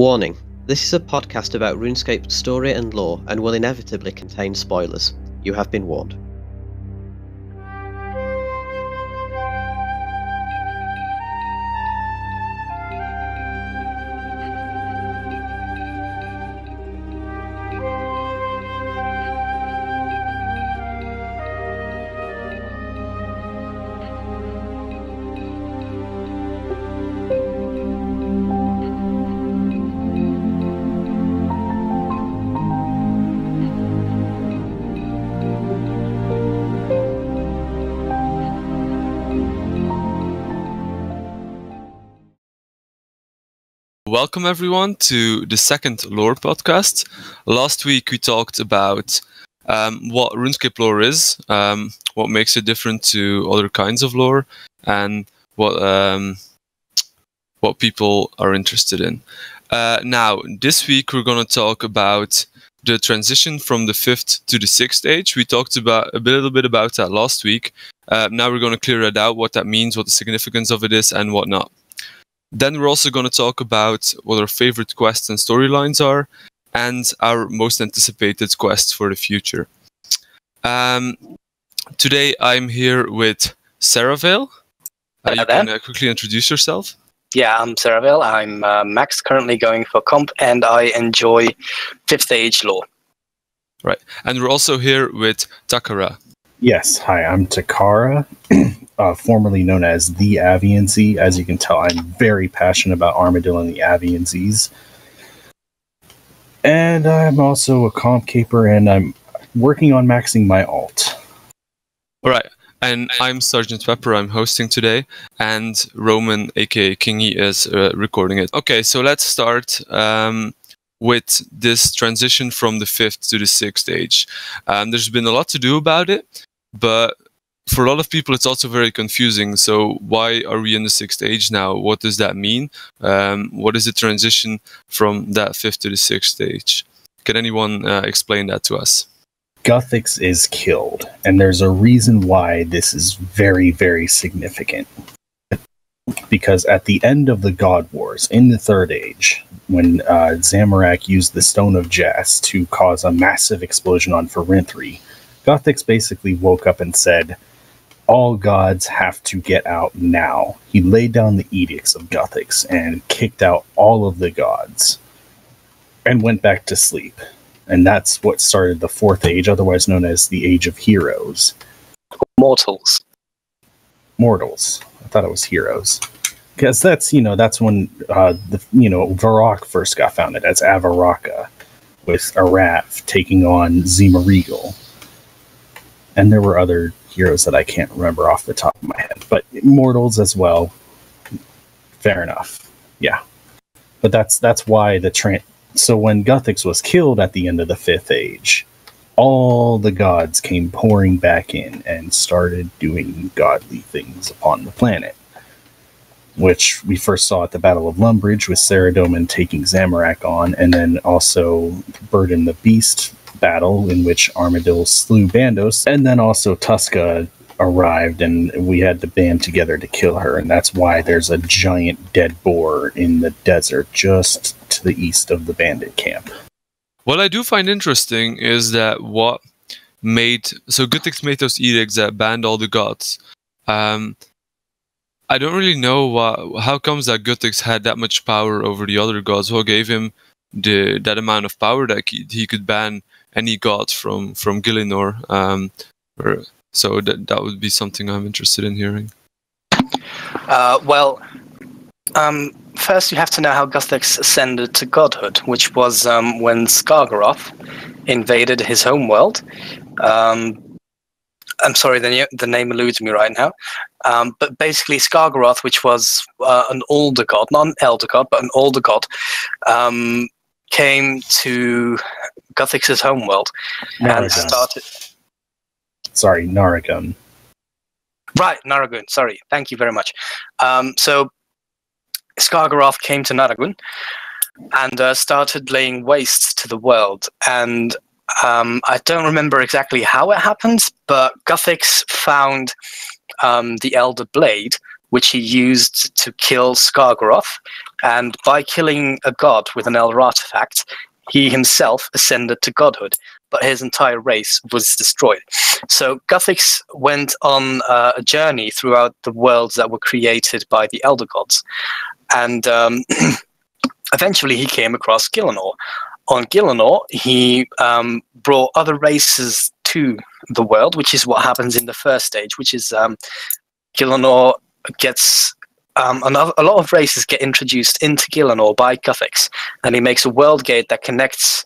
Warning, this is a podcast about RuneScape's story and lore and will inevitably contain spoilers. You have been warned. Welcome everyone to the second lore podcast. Last week we talked about what RuneScape lore is, what makes it different to other kinds of lore, and what people are interested in. Now, this week we're going to talk about the transition from the 5th to the 6th age. We talked about a little bit about that last week. Now we're going to clear it out, what that means, what the significance of it is, and whatnot. Then we're also going to talk about what our favorite quests and storylines are, and our most anticipated quests for the future. Today I'm here with Seravail. You can quickly introduce yourself. Yeah, I'm Seravail. I'm Max, currently going for comp, and I enjoy 5th age lore. Right, and we're also here with Takara. Yes, hi, I'm Takara, formerly known as the Arianwyn. As you can tell, I'm very passionate about Armadillo and the Arianwys. And I'm also a comp caper, and I'm working on maxing my alt. Alright, and I'm Sgt Pepper, I'm hosting today, and Roman, aka Kingy, is recording it. Okay, so let's start with this transition from the 5th to the 6th age. There's been a lot to do about it, but for a lot of people it's also very confusing. So why are we in the 6th age now? What does that mean? What is the transition from that 5th to the 6th age? Can anyone explain that to us? Guthix is killed, and there's a reason why this is very, very significant. Because at the end of the God Wars, in the 3rd age, when Zamorak used the Stone of Jas to cause a massive explosion on Farinthri, Guthix basically woke up and said, all gods have to get out now. He laid down the edicts of Guthix and kicked out all of the gods and went back to sleep. And that's what started the 4th age, otherwise known as the Age of Heroes. Mortals. I thought it was heroes. Because that's when Varrock first got founded as Avaraka, with Arav taking on Zima Regal. And there were other heroes that I can't remember off the top of my head. But mortals as well. Fair enough. Yeah. But that's why so when Guthix was killed at the end of the 5th age, all the gods came pouring back in and started doing godly things upon the planet. Which we first saw at the Battle of Lumbridge with Saradomin taking Zamorak on, and then also Bird and the Beast battle in which Armadillo slew Bandos, and then also Tuska arrived and we had to band together to kill her, and that's why there's a giant dead boar in the desert just to the east of the bandit camp. What I do find interesting is that Guthix made those edicts that banned all the gods. I don't really know how comes that Guthix had that much power over the other gods. What gave him that amount of power that he could ban any god from Gielinor? So that would be something I'm interested in hearing. First you have to know how Guthix ascended to godhood, which was when Skargaroth invaded his homeworld. I'm sorry, the name eludes me right now. But basically Skargaroth, which was an older god, not an elder god, but an older god, came to Guthix's homeworld and started... Sorry, Naragun. Right, Naragun, sorry. Thank you very much. So Skargaroth came to Naragun and started laying waste to the world. And I don't remember exactly how it happened, but Guthix found the Elder Blade, which he used to kill Skargaroth. And by killing a god with an elder artifact, he himself ascended to godhood, but his entire race was destroyed. So Guthix went on a journey throughout the worlds that were created by the elder gods. And eventually he came across Gielinor. On Gielinor, he brought other races to the world, which is what happens in the first stage, which is Gielinor gets... a lot of races get introduced into Gielinor by Guthix, and he makes a world gate that connects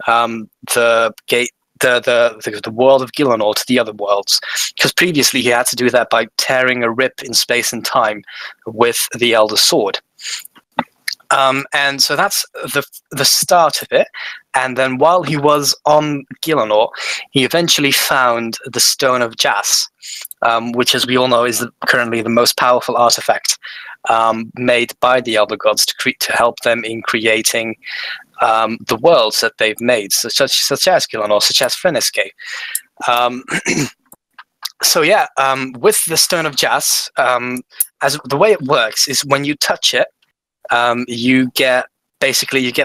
the world of Gielinor to the other worlds. Because previously he had to do that by tearing a rip in space and time with the Elder Sword. And so that's the start of it. And then while he was on Gielinor, he eventually found the Stone of Jas, which, as we all know, is currently the most powerful artifact made by the Elder Gods to help them in creating the worlds that they've made, such as Gielinor, such as RuneScape. So yeah, with the Stone of Jas, as the way it works is when you touch it, you get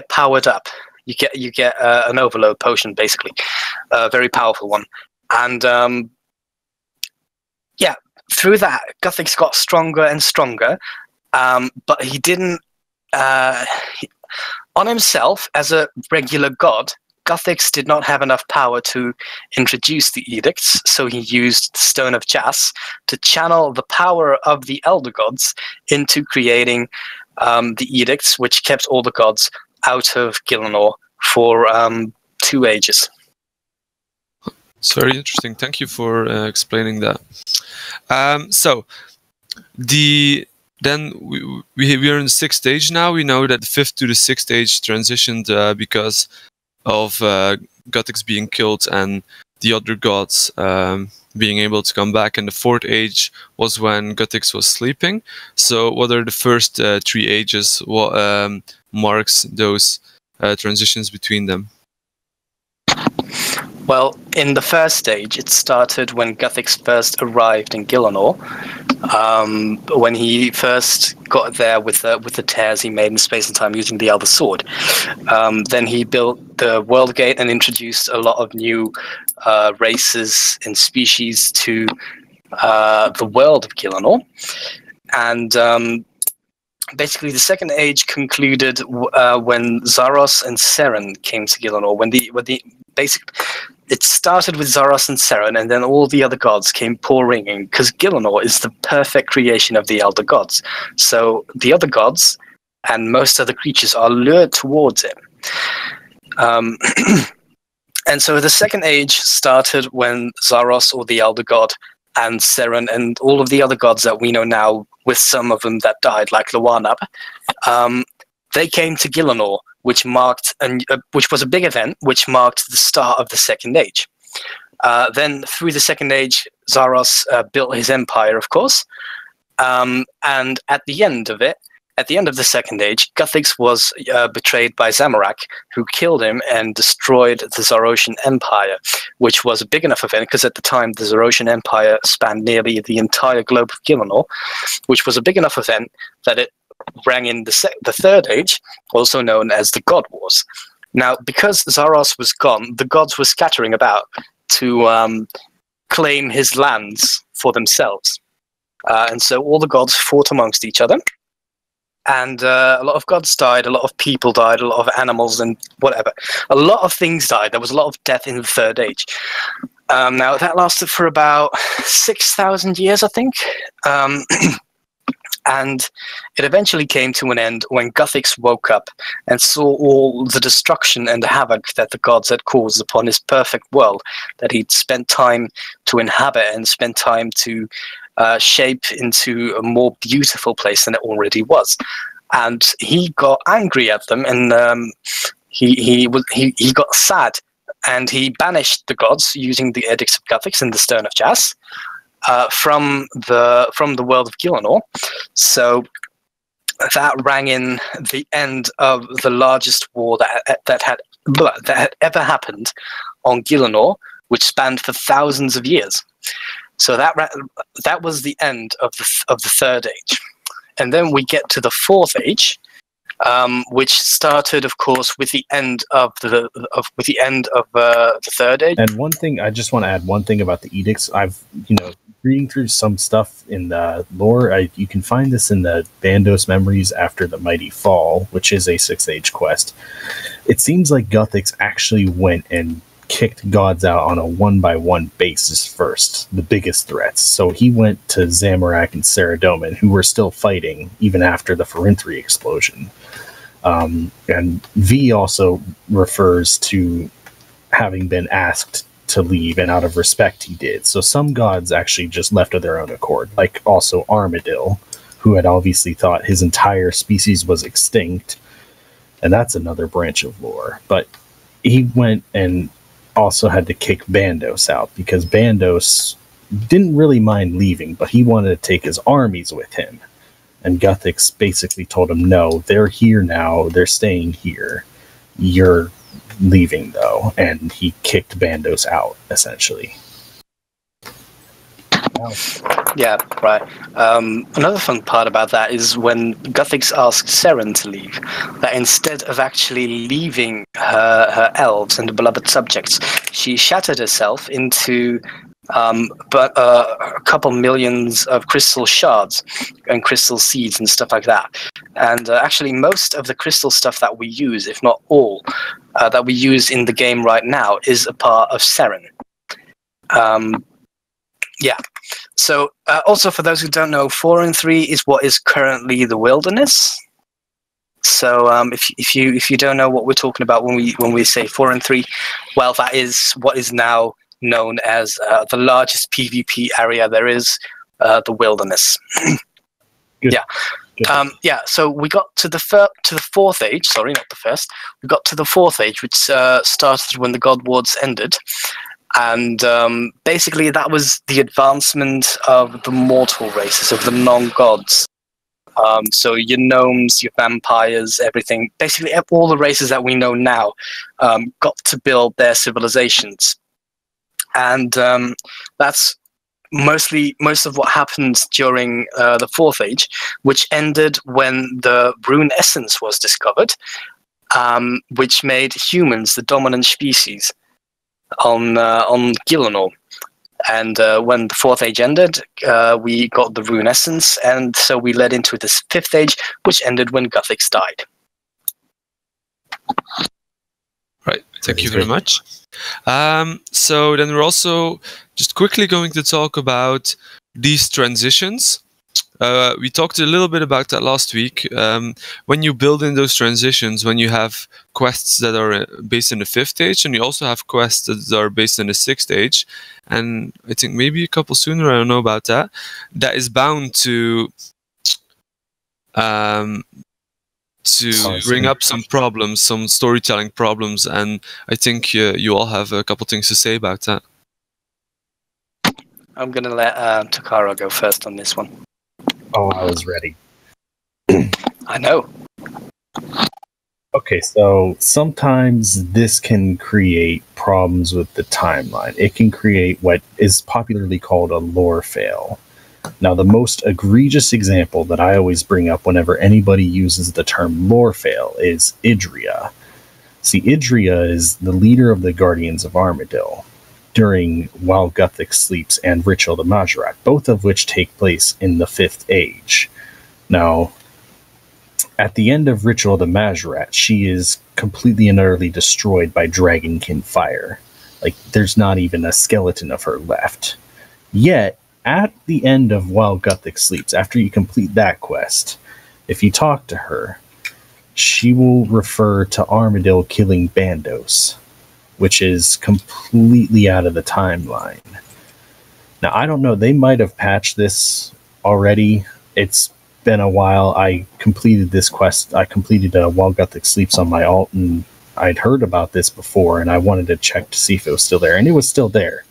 powered up. You get an overload potion, basically, a very powerful one. And yeah, through that, Guthix got stronger and stronger. But he didn't, on himself as a regular god, Guthix did not have enough power to introduce the edicts, so he used the Stone of Jas to channel the power of the Elder Gods into creating the edicts, which kept all the gods out of Gielinor for 2 ages. It's very interesting. Thank you for explaining that. So, then we are in the 6th stage now. We know that the 5th to the 6th stage transitioned because of Guthix being killed and the other gods being able to come back. And the 4th age was when Guthix was sleeping. So what are the first 3 ages? What marks those transitions between them? Well, in the first stage, it started when Guthix first arrived in Gielinor. When he first got there with the tears he made in space and time using the Elder Sword. Then he built the World Gate and introduced a lot of new races and species to the world of Gielinor. And basically, the 2nd age concluded when Zaros and Seren came to Gielinor. It started with Zaros and Seren, and then all the other gods came pouring in, because Gielinor is the perfect creation of the Elder Gods. So the other gods and most other creatures are lured towards it. And so the 2nd age started when Zaros, or the Elder God, and Seren, and all of the other gods that we know now, with some of them that died, like Luanab, they came to Gielinor, which was a big event, which marked the start of the 2nd age. Then through the 2nd age, Zaros built his empire, of course. And at the end of it, at the end of the 2nd age, Guthix was betrayed by Zamorak, who killed him and destroyed the Zarosian Empire, which was a big enough event, because at the time the Zarosian Empire spanned nearly the entire globe of Gielinor, which was a big enough event that it rang in the 3rd age, also known as the God Wars. Now, because Zaros was gone, the gods were scattering about to claim his lands for themselves. And so all the gods fought amongst each other. And a lot of gods died, a lot of people died, a lot of animals and whatever. A lot of things died. There was a lot of death in the 3rd age. Now, that lasted for about 6,000 years, I think. And it eventually came to an end when Guthix woke up and saw all the destruction and the havoc that the gods had caused upon his perfect world that he'd spent time to inhabit and spent time to shape into a more beautiful place than it already was. And he got angry at them, and he got sad, and he banished the gods using the edicts of Guthix and the Stone of Jas from the world of Gielinor. So that rang in the end of the largest war that had ever happened on Gielinor, which spanned for thousands of years. So that was the end of the Third Age, and then we get to the Fourth Age, which started, of course, with the end of the Third Age. And one thing I just want to add one thing about the edicts. I've reading through some stuff in the lore. You can find this in the Bandos Memories After the Mighty Fall, which is a 6th Age quest. It seems like Guthix actually went and kicked gods out on a 1-by-1 basis first, the biggest threats. So he went to Zamorak and Saradomin, who were still fighting even after the Pharynthri explosion. And V also refers to having been asked to leave, and out of respect he did. So some gods actually just left of their own accord, like also Armadil, who had obviously thought his entire species was extinct, and that's another branch of lore. But he went and also had to kick Bandos out, because Bandos didn't really mind leaving, but he wanted to take his armies with him. And Guthix basically told him, no, they're here now, they're staying here. You're leaving, though. And he kicked Bandos out, essentially. Wow. Yeah, right. Another fun part about that is when Guthix asked Seren to leave, that instead of actually leaving her elves and beloved subjects, she shattered herself into a couple millions of crystal shards and crystal seeds and stuff like that. And actually, most of the crystal stuff that we use, if not all, that we use in the game right now, is a part of Seren. Yeah. So, also for those who don't know, 4 and 3 is what is currently the wilderness. So, if you don't know what we're talking about when we say 4 and 3, well, that is what is now known as the largest PvP area there is, the wilderness. Good. Yeah. Good. Yeah. So we got to the Fourth Age. Sorry, not the first. We got to the Fourth Age, which started when the God Wards ended. And basically, that was the advancement of the mortal races, of the non-gods. So your gnomes, your vampires, everything. Basically, all the races that we know now got to build their civilizations. And that's most of what happened during the Fourth Age, which ended when the rune essence was discovered, which made humans the dominant species on Gielinor. And when the Fourth Age ended, we got the rune essence, and so we led into this Fifth Age, which ended when Guthix died. Right, thank you very much. So then we're also just quickly going to talk about these transitions. We talked a little bit about that last week. When you build in those transitions, when you have quests that are based in the Fifth Age, and you also have quests that are based in the Sixth Age, and I think maybe a couple sooner, I don't know about that, that is bound to bring up some problems, some storytelling problems, and I think you all have a couple things to say about that. I'm going to let Takara go first on this one. Oh, I was ready. I know. Okay, so sometimes this can create problems with the timeline. It can create what is popularly called a lore fail. Now, the most egregious example that I always bring up whenever anybody uses the term lore fail is Idria. See, Idria is the leader of the Guardians of Armadil during While Guthix Sleeps and Ritual the Majorat, both of which take place in the Fifth Age. Now, at the end of Ritual the Majorat, she is completely and utterly destroyed by Dragonkin fire. Like, there's not even a skeleton of her left. Yet, at the end of While Guthix Sleeps, after you complete that quest, if you talk to her, she will refer to Armadil killing Bandos, which is completely out of the timeline. Now, I don't know, they might have patched this already. It's been a while. I completed this quest. I completed While Guthix Sleeps on my alt, and I'd heard about this before, and I wanted to check to see if it was still there, and it was still there.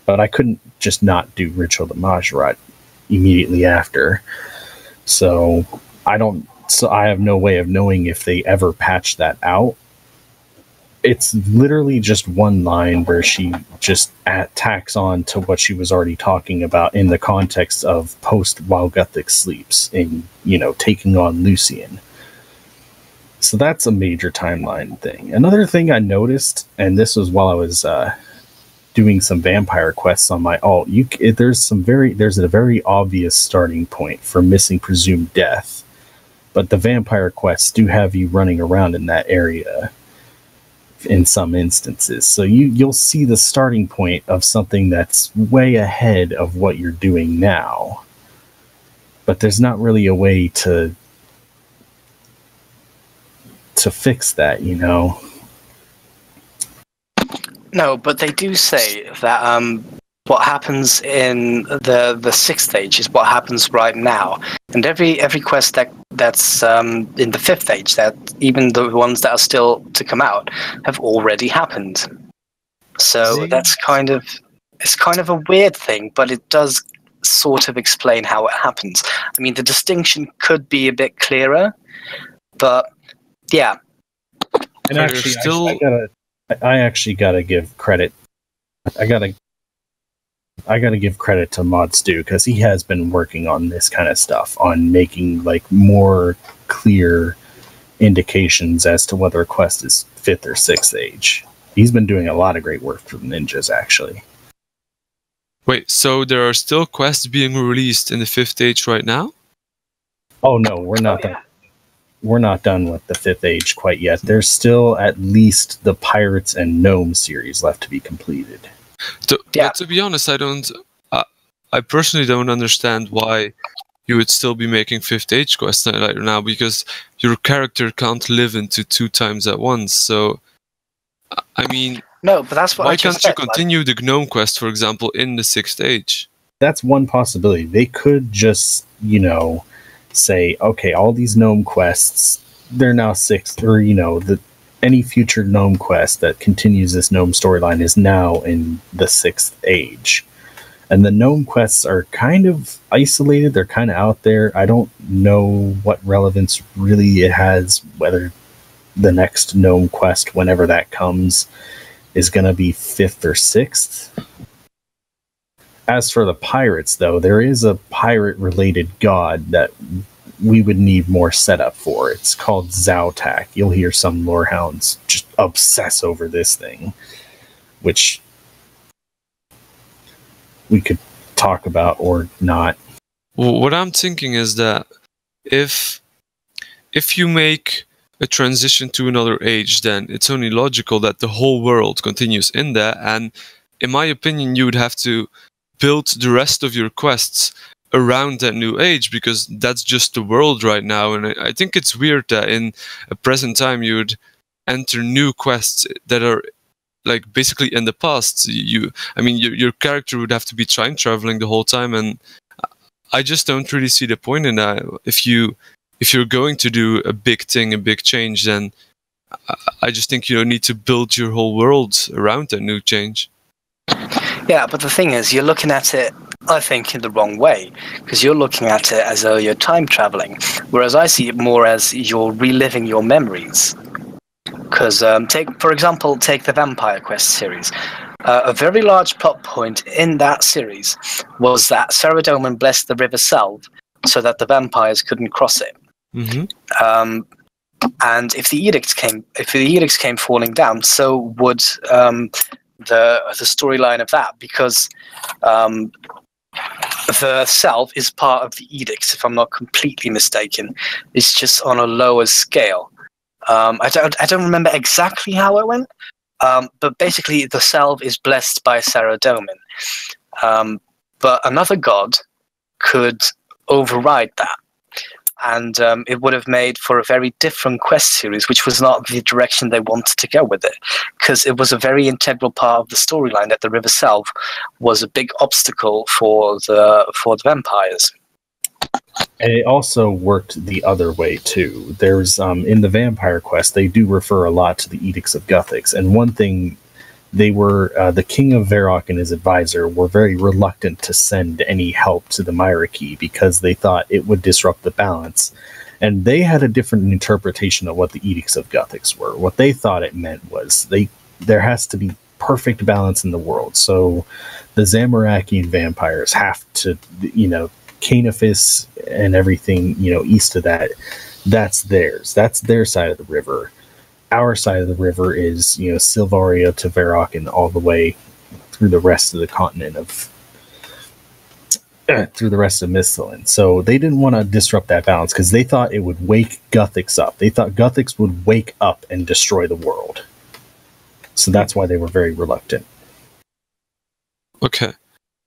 But I couldn't just not do Ritual the Majorat immediately after. So I have no way of knowing if they ever patched that out. it's literally just one line where she just tacks on to what she was already talking about in the context of post while Guthix sleeps in, taking on Lucian. So that's a major timeline thing. Another thing I noticed, and this was while I was doing some vampire quests on my alt, there's a very obvious starting point for missing presumed death, but the vampire quests do have you running around in that area in some instances. So you'll see the starting point of something that's way ahead of what you're doing now. But there's not really a way to fix that, No, but they do say that what happens in the sixth stage is what happens right now, and every quest that's in the fifth stage, that even the ones that are still to come out, have already happened. So that's kind of a weird thing, but it does sort of explain how it happens. I mean, the distinction could be a bit clearer, but yeah. And actually, I actually gotta give credit. I gotta give credit to Mod Stu, because he has been working on this kind of stuff, on making more clear indications as to whether a quest is 5th or 6th age. He's been doing a lot of great work for the ninjas, actually. Wait, so there are still quests being released in the 5th age right now? Oh no, we're not done. We're not done with the 5th age quite yet. There's still at least the Pirates and Gnome series left to be completed. But to be honest, I personally don't understand why you would still be making 5th age quests right now, because your character can't live into 2 times at once. So, I mean, no, but that's what why can't you continue the Gnome quest, for example, in the 6th age? That's one possibility. They could just, say, okay, all these Gnome quests, they're now 6th, or, any future Gnome quest that continues this Gnome storyline is now in the 6th age. And the Gnome quests are kind of isolated, they're kind of out there. I don't know what relevance really it has, whether the next Gnome quest, whenever that comes, is going to be 5th or 6th. As for the pirates, though, there is a pirate-related god that we would need more setup for. It's called Zautak. You'll hear some lorehounds just obsess over this thing, which we could talk about or not. Well, what I'm thinking is that if you make a transition to another age, then it's only logical that the whole world continues in that, and in my opinion, you would have to build the rest of your quests around that new age, because that's just the world right now. And I think it's weird that in a present time you would enter new quests that are basically in the past. Your character would have to be time traveling the whole time, and I just don't really see the point in that. If you're going to do a big thing, a big change, then I just think you need to build your whole world around that new change. Yeah, but the thing is, you're looking at it, I think, in the wrong way, because you're looking at it as though you're time traveling, whereas I see it more as you're reliving your memories. Because, for example, take the Vampire Quest series. A very large plot point in that series was that Saradomin blessed the River Selve so that the vampires couldn't cross it. Mm-hmm. And if the edicts came falling down, so would the storyline of that, because the Selve is part of the edicts, if I'm not completely mistaken. It's just on a lower scale. I don't remember exactly how it went, but basically the Selve is blessed by Saradomin. But another god could override that, and it would have made for a very different quest series, which was not the direction they wanted to go with it, because it was a very integral part of the storyline that the River Selve was a big obstacle for the vampires. And it also worked the other way too. There's in the Vampire Quest, they do refer a lot to the Edicts of Guthix, and one thing they were the King of Varrock and his advisor were very reluctant to send any help to the Myricky because they thought it would disrupt the balance, And they had a different interpretation of what the Edicts of Guthix were. What they thought it meant was there has to be perfect balance in the world. So the Zamorakian vampires have to, Canifis and everything, east of that, that's theirs. That's their side of the river. Our side of the river is, Silvaria to Varrock and all the way through the rest of the continent of through the rest of Misthalin. So they didn't want to disrupt that balance because they thought it would wake Guthix up. They thought Guthix would wake up and destroy the world. So that's why they were very reluctant. Okay.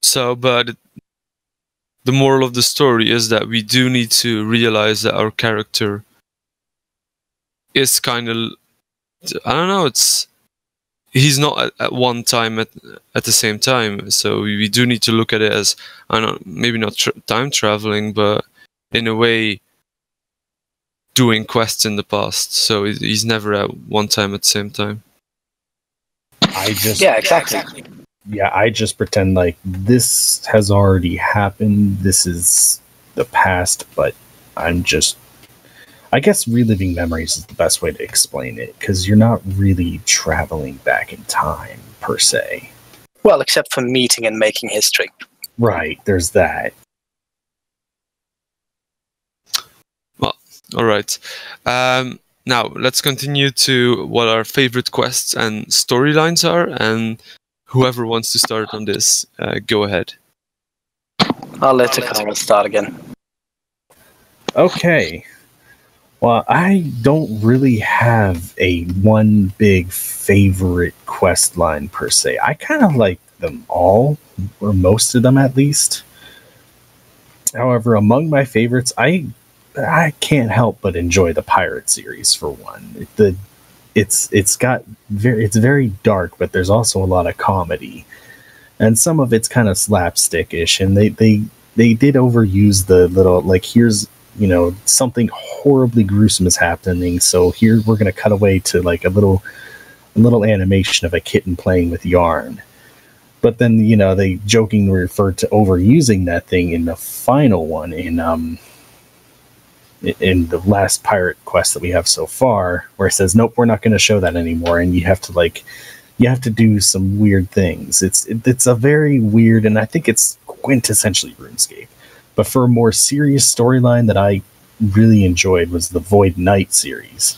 So, but the moral of the story is that we do need to realize that our character is kind of, I don't know, he's not at one time at the same time. So we do need to look at it as, I don't know, maybe not time traveling, but in a way doing quests in the past. So he's never at one time at the same time. Yeah, exactly. Yeah, I just pretend like this has already happened. This is the past, but I guess reliving memories is the best way to explain it, because you're not really traveling back in time, per se. Well, except for meeting and making history. Right, there's that. Well, alright. Now, let's continue to what our favorite quests and storylines are, and whoever wants to start on this, go ahead. I'll let Takara start again. Okay. Well, I don't really have a one big favorite quest line per se. I kind of like them all, or most of them at least. However, among my favorites, I can't help but enjoy the Pirate series for one. It's very dark, but there's also a lot of comedy, and some of it's kind of slapstickish. And they did overuse the little, like, here's, something horribly gruesome is happening, so here we're gonna cut away to like a little animation of a kitten playing with yarn. But then they jokingly referred to overusing that thing in the final one in the last pirate quest that we have so far, where it says, nope, we're not going to show that anymore, and you have to do some weird things. It's a very weird, and I think it's quintessentially RuneScape. But for a more serious storyline that I really enjoyed was the Void Knight series.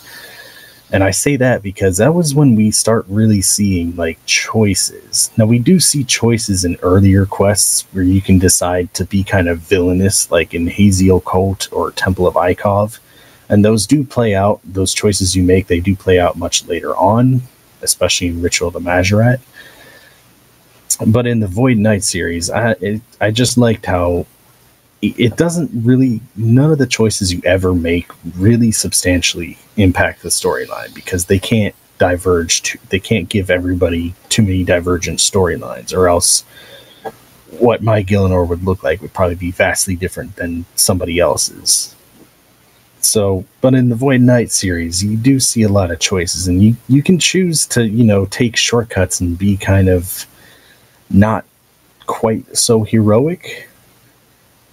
And I say that because that was when we start really seeing like choices. Now, we do see choices in earlier quests where you can decide to be kind of villainous, like in Haziel Cult or Temple of Ikov. And those do play out, those choices you make, they do play out much later on, especially in Ritual of the Majorat. But in the Void Knight series, I just liked how it doesn't really, none of the choices you ever make really substantially impact the storyline, because they can't they can't give everybody too many divergent storylines, or else what my Gillinor would look like would probably be vastly different than somebody else's. So, but in the Void Knight series, you do see a lot of choices, and you can choose to, take shortcuts and be kind of not quite so heroic,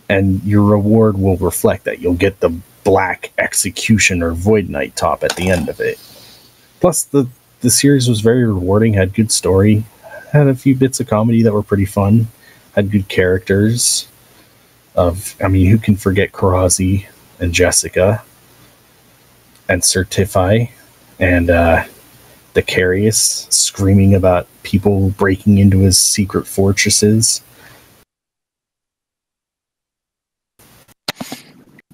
and your reward will reflect that. You'll get the Black Executioner Void Knight top at the end of it. Plus, the series was very rewarding, had good story, had a few bits of comedy that were pretty fun, had good characters. Who can forget Karazi and Jessica and Certify and Decarius screaming about people breaking into his secret fortresses.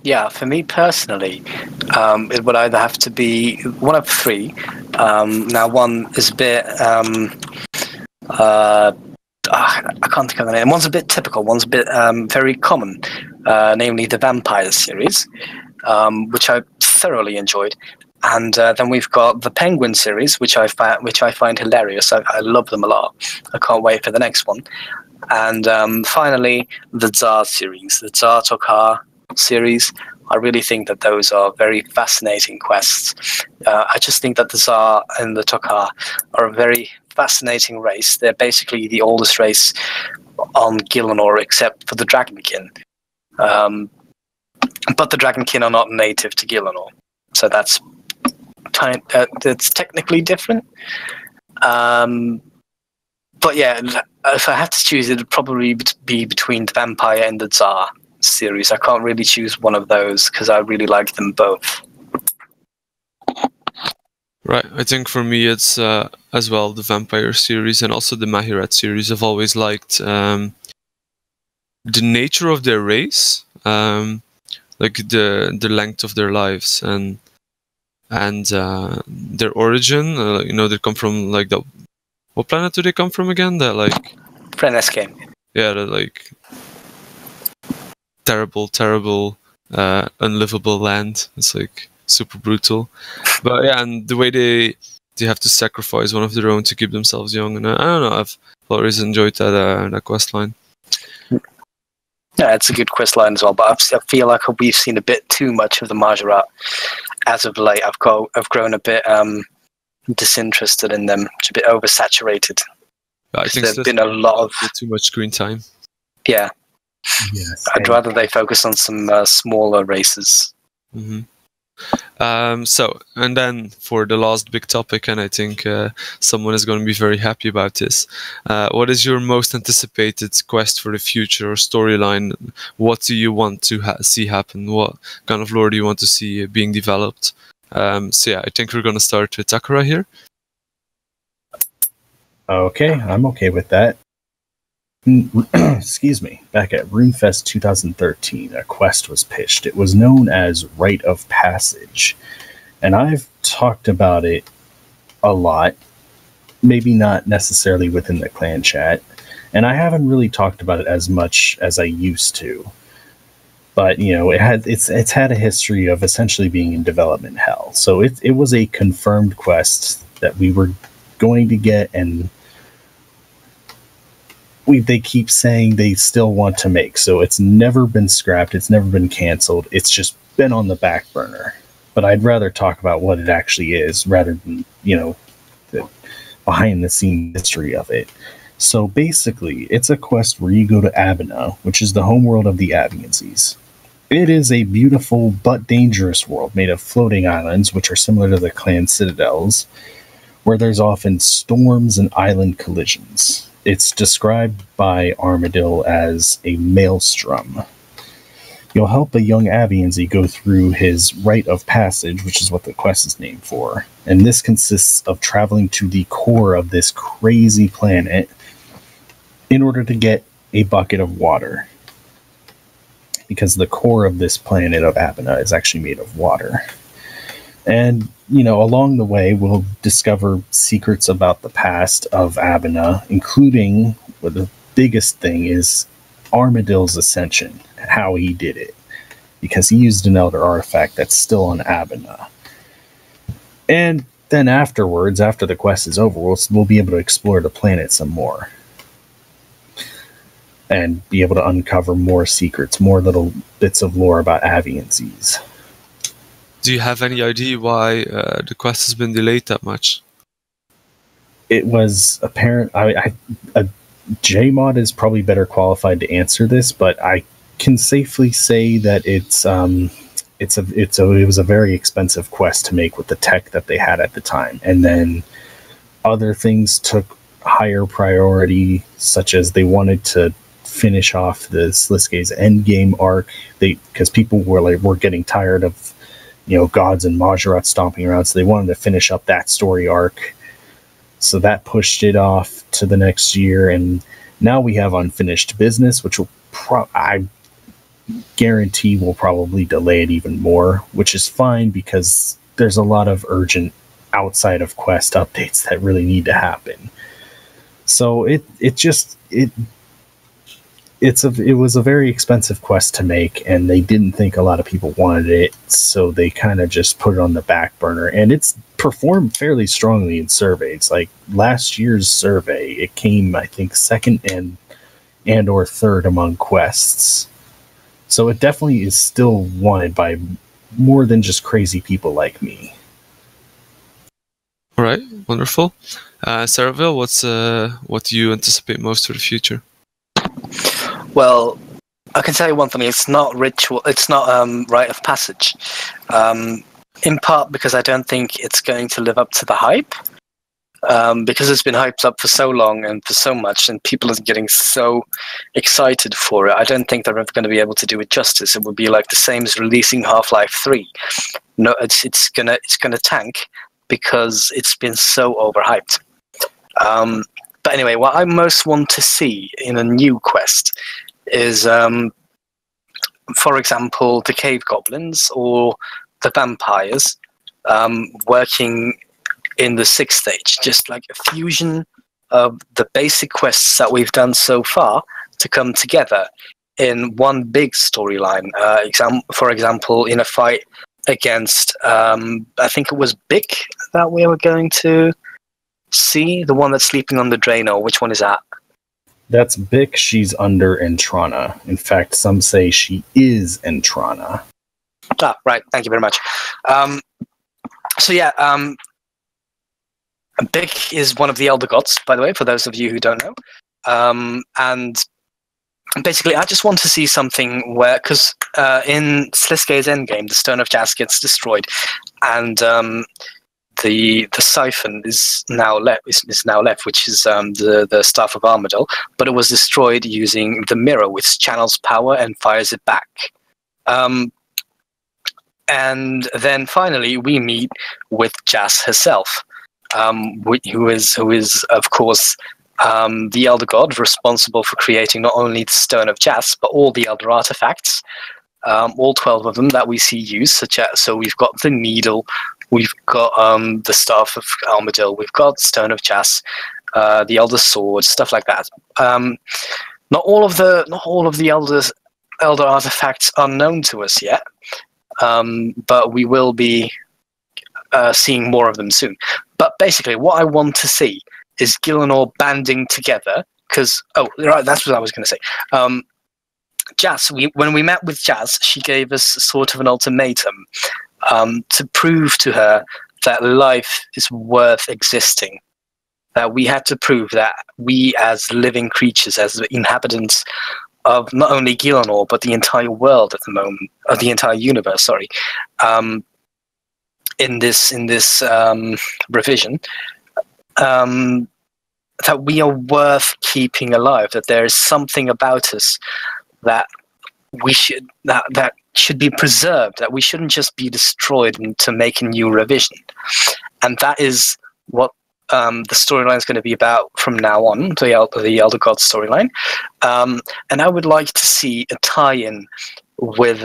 Yeah, for me personally, it would either have to be one of three. Now, one is a bit, I can't think of the name. One's a bit typical, one's a bit very common, namely the Vampire series, which I thoroughly enjoyed. And then we've got the Penguin series, which I find hilarious. I love them a lot. I can't wait for the next one. And finally, the Tsar series, the Tsar Takar series. I really think that those are very fascinating quests. I just think that the Tsar and the Takar are a very fascinating race. They're basically the oldest race on Gillinor, except for the Dragonkin. but the Dragonkin are not native to Gielinor, so that's technically different. But yeah, if I have to choose, it would probably be between the Vampire and the Tsar series. I can't really choose one of those because I really like them both. Right, I think for me it's as well the Vampire series and also the Mahiret series. I've always liked the nature of their race, like the length of their lives and their origin. They come from like the. What planet do they come from again? That like Frenescane. Yeah, the like terrible, unlivable land. It's like super brutal. But yeah, and the way they have to sacrifice one of their own to keep themselves young, and I don't know. I've always enjoyed that quest line. Yeah, it's a good quest line as well. But I feel like we've seen a bit too much of the Majorat as of late. I've grown a bit disinterested in them. It's a bit oversaturated. I think there's been a lot of too much screen time. Yeah. Yes. I'd rather they focus on some smaller races. Mm-hmm. So, and then for the last big topic, and I think someone is going to be very happy about this. What is your most anticipated quest for the future or storyline? What do you want to see happen? What kind of lore do you want to see being developed? So yeah, I think we're going to start with Takara here. Okay, I'm okay with that. Excuse me. Back at RuneFest 2013, a quest was pitched. It was known as Rite of Passage, and I've talked about it a lot, maybe not necessarily within the clan chat, and I haven't really talked about it as much as I used to. But it's had a history of essentially being in development hell. So it was a confirmed quest that we were going to get, and they keep saying they still want to make. So it's never been scrapped. It's never been canceled. It's just been on the back burner. But I'd rather talk about what it actually is rather than the behind the scenes history of it. So basically, it's a quest where you go to Abina, which is the homeworld of the Avianses. It is a beautiful but dangerous world made of floating islands, which are similar to the clan citadels, where there's often storms and island collisions. It's described by Armadil as a maelstrom. You'll help a young Avianse go through his rite of passage, which is what the quest is named for, and this consists of traveling to the core of this crazy planet in order to get a bucket of water. Because the core of this planet of Abina is actually made of water. And, along the way, we'll discover secrets about the past of Abina, including, the biggest thing is Armadil's ascension, how he did it. Because he used an elder artifact that's still on Abina. And then afterwards, after the quest is over, we'll be able to explore the planet some more. And be able to uncover more secrets, more little bits of lore about Avianses. Do you have any idea why the quest has been delayed that much? It was apparent. JMod is probably better qualified to answer this, but I can safely say that it was a very expensive quest to make with the tech that they had at the time, and then other things took higher priority, such as they wanted to finish off the Sliske's endgame arc, because people were getting tired of gods and Majorat stomping around, so they wanted to finish up that story arc. So that pushed it off to the next year, and now we have unfinished business, which will I guarantee will probably delay it even more, which is fine because there's a lot of urgent outside of quest updates that really need to happen. So it was a very expensive quest to make, and they didn't think a lot of people wanted it, so they kind of just put it on the back burner. And it's performed fairly strongly in surveys. Like last year's survey, it came, I think, second and or third among quests. So it definitely is still wanted by more than just crazy people like me. All right, wonderful. Seravail, what do you anticipate most for the future? Well, I can tell you one thing: it's not ritual. It's not rite of passage. In part because I don't think it's going to live up to the hype. Because it's been hyped up for so long and for so much, and people are getting so excited for it. I don't think they're ever going to be able to do it justice. It would be like the same as releasing Half-Life 3. No, it's gonna tank because it's been so overhyped. But anyway, what I most want to see in a new quest is, for example, the cave goblins or the vampires working in the 6th stage, just like a fusion of the basic quests that we've done so far to come together in one big storyline. For example, in a fight against, I think it was Bick that we were going to see, the one that's sleeping on the Draenor. Which one is that? That's Bick. She's under Entrana. In fact, some say she is Entrana. Ah, right. Thank you very much. So yeah, Bick is one of the Elder Gods, by the way, for those of you who don't know. And basically, I just want to see something where, because in Sliske's endgame, the Stone of Jas gets destroyed, and the siphon is now left, which is the Staff of Armadyl, but it was destroyed using the mirror, which channels power and fires it back. And then finally, we meet with Jas herself. Who is of course the Elder God responsible for creating not only the Stone of Jas but all the Elder artifacts, all 12 of them that we see used. So we've got the Needle, we've got the Staff of Armadyl, we've got Stone of Jas, the Elder Sword, stuff like that. Not all of the Elder artifacts are known to us yet, but we will be seeing more of them soon. But basically, what I want to see is Gielinor banding together, because... Oh, right, that's what I was going to say. Jas, when we met with Jas, she gave us sort of an ultimatum to prove to her that life is worth existing. That we had to prove that we, as living creatures, as the inhabitants of not only Gielinor, but the entire world at the moment, of the entire universe, sorry, in this revision, that we are worth keeping alive, that there is something about us that we should that should be preserved, that we shouldn't just be destroyed to make a new revision. And that is what the storyline is going to be about from now on, the Elder Gods storyline. And I would like to see a tie-in with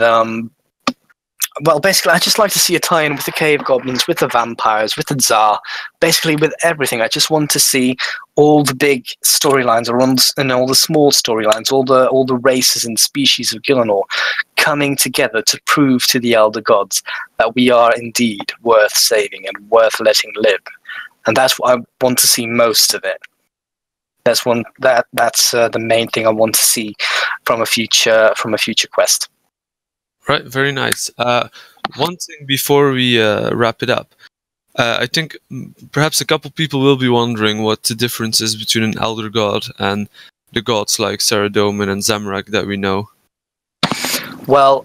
well, basically, I just like to see a tie-in with the cave goblins, with the vampires, with the Tsar, basically with everything. I just want to see all the big storylines, and all the small storylines, all the races and species of Gielinor coming together to prove to the Elder Gods that we are indeed worth saving and worth letting live. And that's what I want to see most of it. That's the main thing I want to see from a future quest. Right, very nice. One thing before we wrap it up. I think perhaps a couple people will be wondering what the difference is between an Elder God and the gods like Saradomin and Zamorak that we know. Well,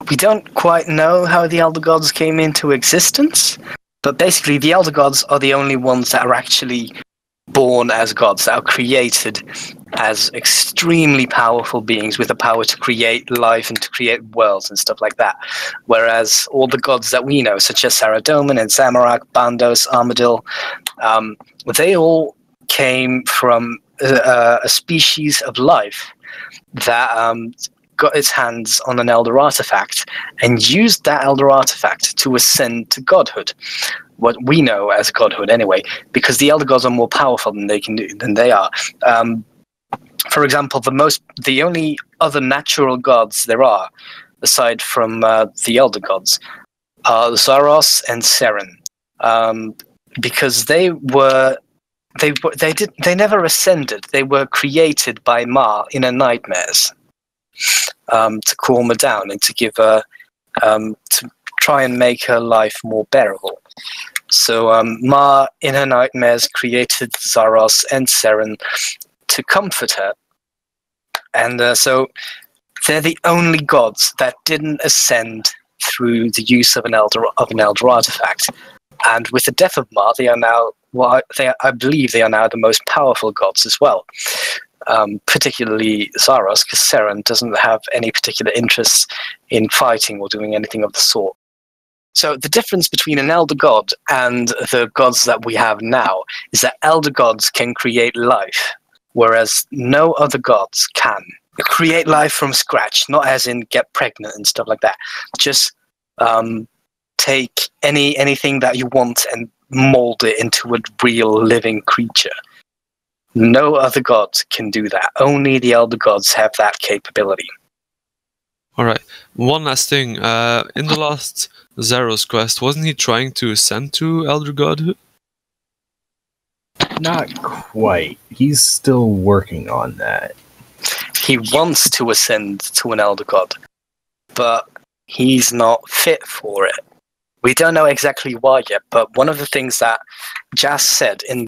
we don't quite know how the Elder Gods came into existence, but basically the Elder Gods are the only ones that are actually born as gods, that are created as extremely powerful beings with the power to create life and to create worlds and stuff like that. Whereas all the gods that we know, such as Saradomin and Zamorak, Bandos, Armadyl, they all came from a species of life that got its hands on an Elder artifact and used that Elder artifact to ascend to godhood. What we know as godhood, anyway, because the Elder Gods are more powerful than they are. For example, the only other natural gods there are, aside from the Elder Gods, are Zaros and Seren, because they never ascended. They were created by Ma in her nightmares to calm her down and to give her to try and make her life more bearable. So Ma, in her nightmares, created Zaros and Seren to comfort her And so they're the only gods that didn't ascend through the use of an elder artifact. And with the death of Ma, they are now, I believe they are now the most powerful gods as well. Particularly Zaros, because Seren doesn't have any particular interest in fighting or doing anything of the sort. So the difference between an elder god and the gods that we have now is that elder gods can create life, whereas no other gods can. Create life from scratch, not as in get pregnant and stuff like that. Just take anything that you want and mold it into a real living creature. No other gods can do that. Only the elder gods have that capability. All right. One last thing. In the last Zaros quest, wasn't he trying to ascend to elder godhood? Not quite. He's still working on that. He wants to ascend to an elder god, but he's not fit for it. We don't know exactly why yet, but one of the things that Jas said in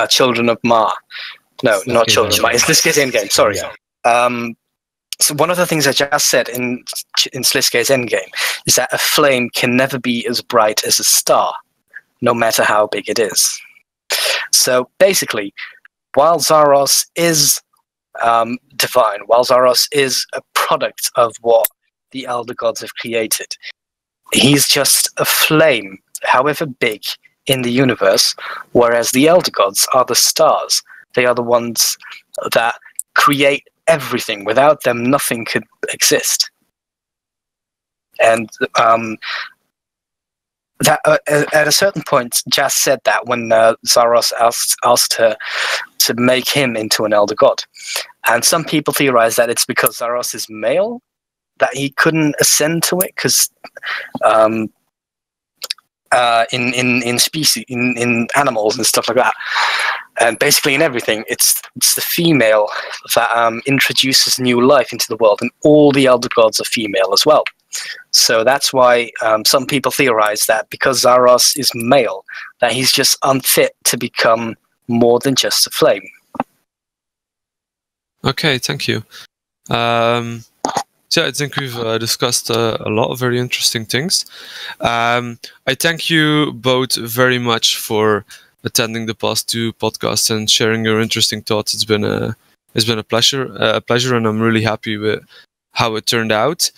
Children of Ma, no, not Children of Ma, it's Sliske's Endgame, sorry. Yeah. So one of the things that Jas said in Sliske's Endgame is that a flame can never be as bright as a star, no matter how big it is. So basically, while Zaros is divine, while Zaros is a product of what the elder gods have created, he's just a flame, however big, in the universe, whereas the elder gods are the stars. They are the ones that create everything. Without them, nothing could exist. And that at a certain point, Jas said that when Zaros asked her to make him into an elder god. And some people theorize that it's because Zaros is male, that he couldn't ascend to it, because in species, in animals and stuff like that, and basically in everything, it's the female that introduces new life into the world, and all the elder gods are female as well. So that's why some people theorize that because Zaros is male, that he's just unfit to become more than just a flame. Okay, thank you. So I think we've discussed a lot of very interesting things. I thank you both very much for attending the past two podcasts and sharing your interesting thoughts. It's been a pleasure, and I'm really happy with how it turned out.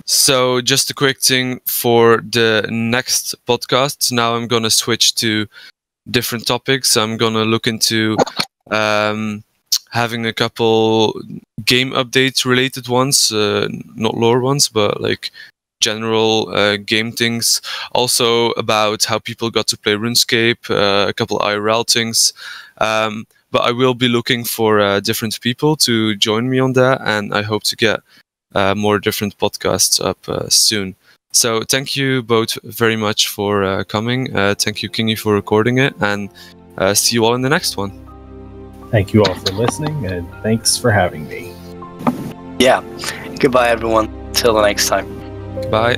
So just a quick thing for the next podcast. Now I'm gonna switch to different topics. I'm gonna look into having a couple game updates related ones, not lore ones, but like general game things. Also about how people got to play RuneScape, a couple IRL things. But I will be looking for different people to join me on that, and I hope to get more different podcasts up soon. So thank you both very much for coming. Thank you, Kingy, for recording it, and see you all in the next one. Thank you all for listening, and thanks for having me. Yeah. Goodbye, everyone. Till the next time. Bye.